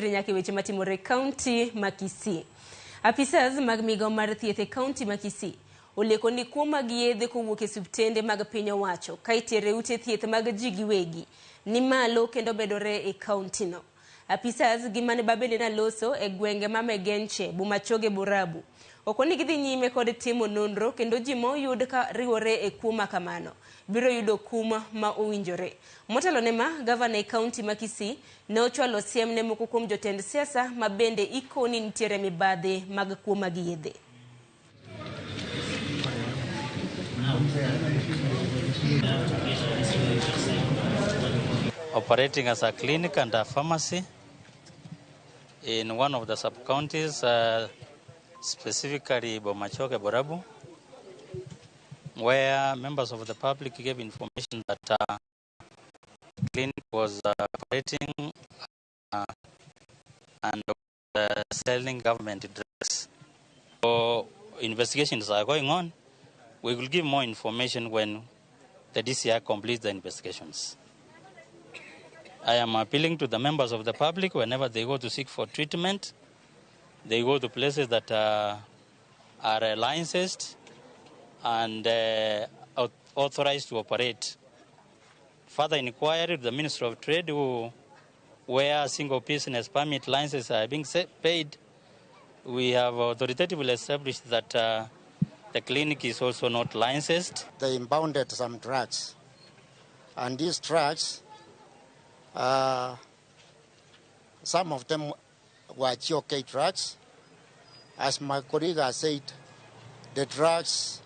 nyake weche matimore kaunti ma Kisii. Apisas mag migao mar thieth e kaunti ma Kisii oleko ni kuo mag yedhe kowuok e subtende mag piny owacho ka itere ute thieth mag ji giwegi ni malo kendo bedore e kaunti no. Apisas gimane babele na loso e gwenge ma Megenche, Bumachoge, Burabu okoni gidhi nyime kod timo nonro kendo ji moyud ka riwore e kuo kamano biro yudo kuma ma owinjore. Motelo ne ma gavana e kaunti ma Kisii ne ochwalo siem ne moko kuom jotend siasa ma bende ikoni nitiere mibadhi mag kuo mag yedhe. Operating as a clinic and a pharmacy in one of the sub-counties, specifically Bumachoge, Burabu, where members of the public gave information that the clinic was operating and selling government drugs. So investigations are going on. We will give more information when the DCI completes the investigations. I am appealing to the members of the public whenever they go to seek for treatment, they go to places that are licensed and authorized to operate. Further inquiry to the Ministry of Trade, where single business permit licenses are being paid, we have authoritatively established that the clinic is also not licensed. They impounded some drugs, and these drugs, some of them were GOK drugs. As my colleague has said, the drugs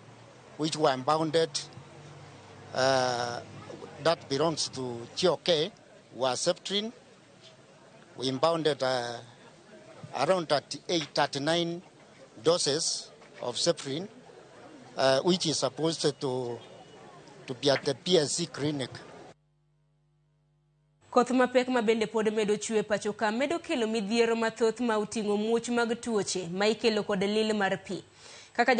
which were impounded that belongs to GOK were Septrin. We impounded around 39 doses of Septrin, which is supposed to be at the PSC clinic. Koth mapek ma bende pod medo chue pacho ka medo kelo midhiero mathoth ma uting'o muoch mag tuoche ma ikelo kod lil mar pi. Kaka